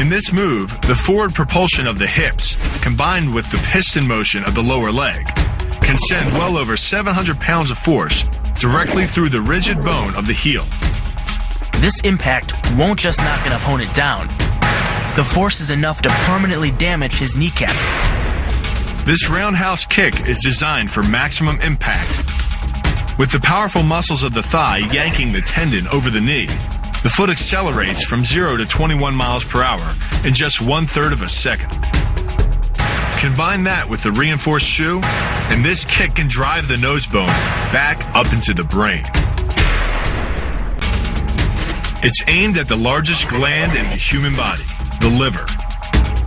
In this move, the forward propulsion of the hips, combined with the piston motion of the lower leg, can send well over 700 pounds of force directly through the rigid bone of the heel. This impact won't just knock an opponent down. The force is enough to permanently damage his kneecap. This roundhouse kick is designed for maximum impact. With the powerful muscles of the thigh yanking the tendon over the knee, the foot accelerates from 0 to 21 miles per hour in just 1/3 of a second. Combine that with the reinforced shoe, and this kick can drive the nose bone back up into the brain. It's aimed at the largest gland in the human body, the liver.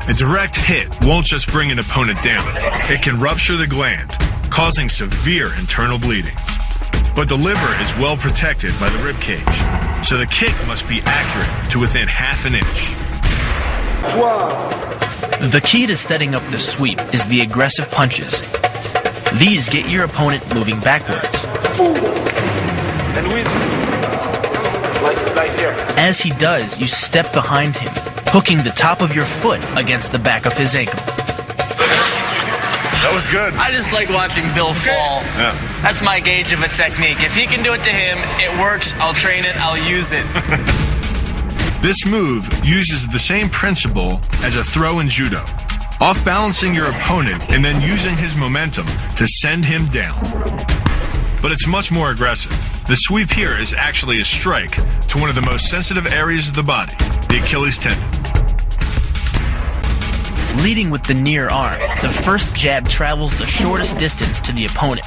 A direct hit won't just bring an opponent down. It can rupture the gland, causing severe internal bleeding. But the liver is well protected by the rib cage, so the kick must be accurate to within half an inch. The key to setting up the sweep is the aggressive punches. These get your opponent moving backwards. As he does, you step behind him, hooking the top of your foot against the back of his ankle. That was good. I just like watching Bill fall. Yeah. That's my gauge of a technique. If he can do it to him, it works. I'll train it. I'll use it. This move uses the same principle as a throw in judo, off-balancing your opponent and then using his momentum to send him down. But it's much more aggressive. The sweep here is actually a strike to one of the most sensitive areas of the body, the Achilles tendon. Leading with the near arm, the first jab travels the shortest distance to the opponent.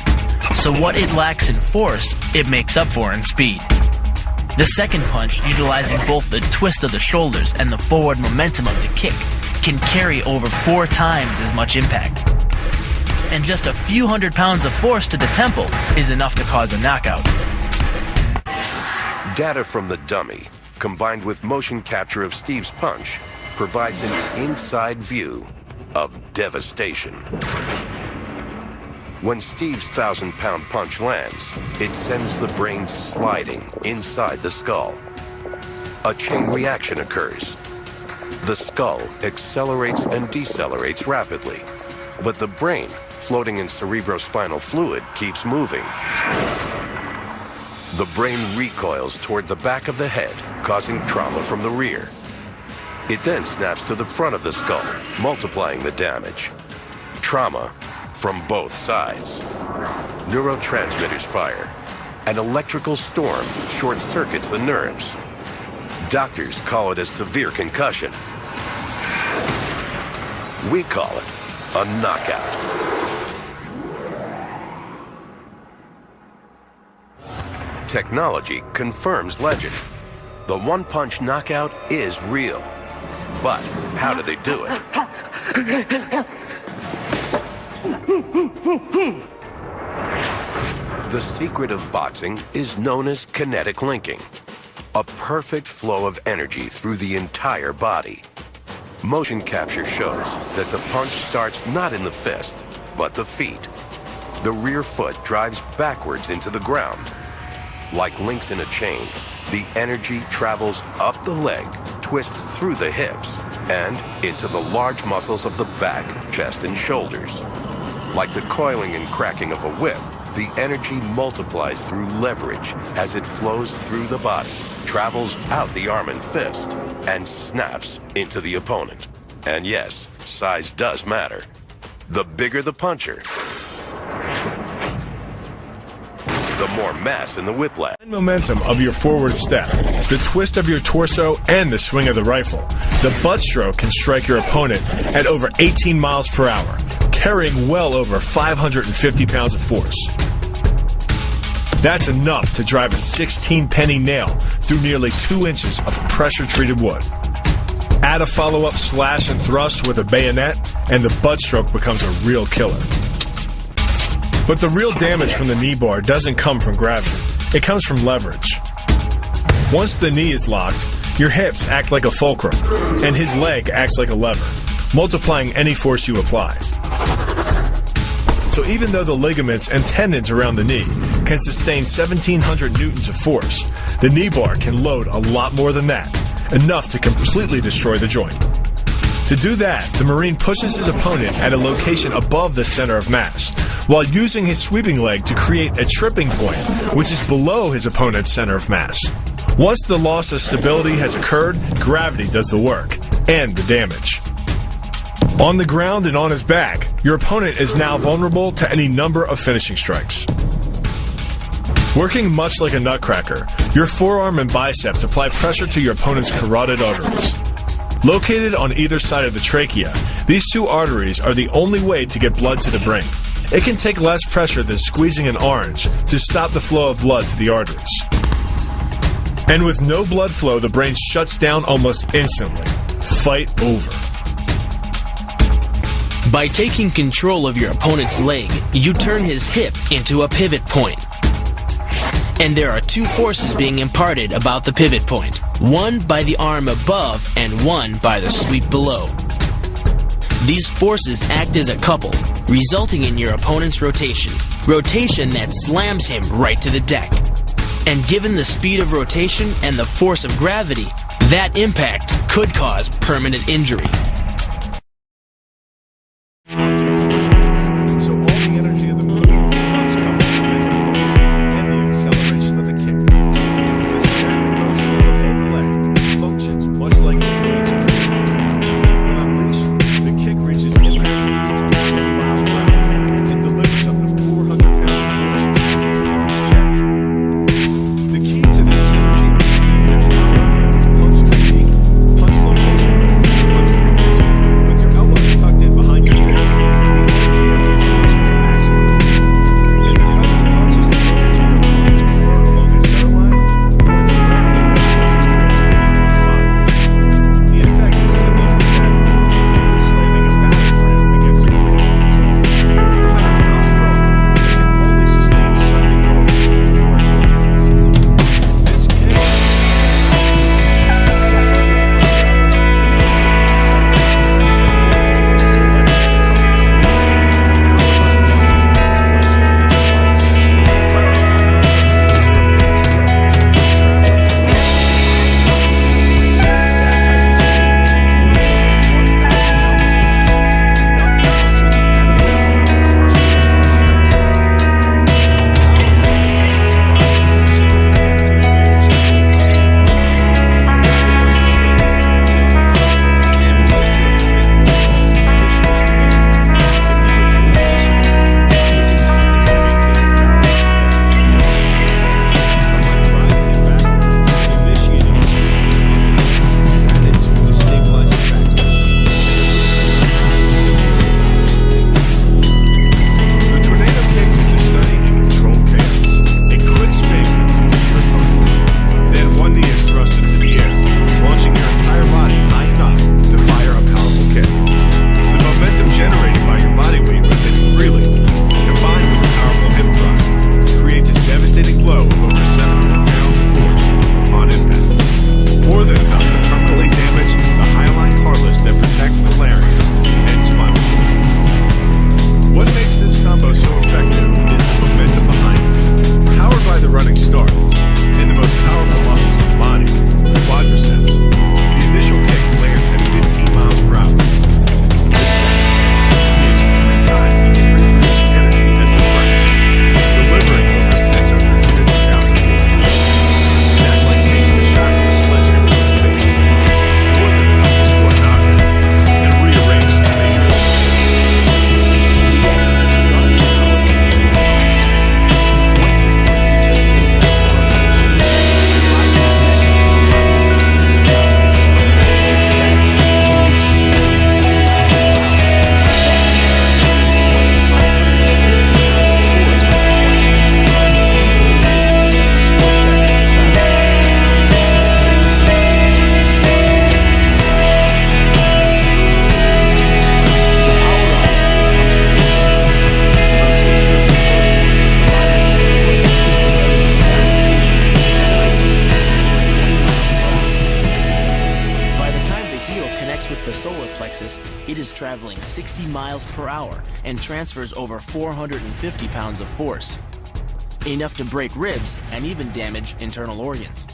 So what it lacks in force, it makes up for in speed. The second punch, utilizing both the twist of the shoulders and the forward momentum of the kick, can carry over 4 times as much impact. And just a few hundred pounds of force to the temple is enough to cause a knockout. Data from the dummy, combined with motion capture of Steve's punch, provides an inside view of devastation. When Steve's 1,000-pound punch lands, it sends the brain sliding inside the skull. A chain reaction occurs. The skull accelerates and decelerates rapidly, but the brain, floating in cerebrospinal fluid, keeps moving. The brain recoils toward the back of the head, causing trauma from the rear. It then snaps to the front of the skull, multiplying the damage. Trauma from both sides. Neurotransmitters fire. An electrical storm short-circuits the nerves. Doctors call it a severe concussion. We call it a knockout. Technology confirms legend. The one-punch knockout is real. But how do they do it? The secret of boxing is known as kinetic linking, a perfect flow of energy through the entire body. Motion capture shows that the punch starts not in the fist, but the feet. The rear foot drives backwards into the ground. Like links in a chain, the energy travels up the leg, twists through the hips, and into the large muscles of the back, chest, and shoulders. Like the coiling and cracking of a whip, the energy multiplies through leverage as it flows through the body, travels out the arm and fist, and snaps into the opponent. And yes, size does matter. The bigger the puncher, the more mass in the whiplash. Momentum of your forward step, the twist of your torso, and the swing of the rifle. The butt stroke can strike your opponent at over 18 miles per hour, carrying well over 550 pounds of force. That's enough to drive a 16-penny nail through nearly 2 inches of pressure-treated wood. Add a follow-up slash and thrust with a bayonet, and the butt stroke becomes a real killer. But the real damage from the knee bar doesn't come from gravity. It comes from leverage. Once the knee is locked, your hips act like a fulcrum, and his leg acts like a lever, multiplying any force you apply. So even though the ligaments and tendons around the knee can sustain 1,700 newtons of force, the knee bar can load a lot more than that, enough to completely destroy the joint. To do that, the Marine pushes his opponent at a location above the center of mass, while using his sweeping leg to create a tripping point, which is below his opponent's center of mass. Once the loss of stability has occurred, gravity does the work, and the damage. On the ground and on his back, your opponent is now vulnerable to any number of finishing strikes. Working much like a nutcracker, your forearm and biceps apply pressure to your opponent's carotid arteries. Located on either side of the trachea, these two arteries are the only way to get blood to the brain. It can take less pressure than squeezing an orange to stop the flow of blood to the arteries. And with no blood flow, the brain shuts down almost instantly. Fight over. By taking control of your opponent's leg, you turn his hip into a pivot point. And there are two forces being imparted about the pivot point, one by the arm above and one by the sweep below. These forces act as a couple, resulting in your opponent's rotation that slams him right to the deck. And given the speed of rotation and the force of gravity, that impact could cause permanent injury. So all the energy of the move must come from the momentum and the acceleration of the kick. The stagnant motion of the lower leg functions much like a cage spring. When unleashed, the kick reaches impact speeds of 20 miles per hour and delivers up to 400 pounds of force to the chest. The key to this synergy of speed and power is punch technique, punch location, and punch frequency. With your elbows tucked in behind your face, it is traveling 60 miles per hour and transfers over 450 pounds of force, enough to break ribs and even damage internal organs.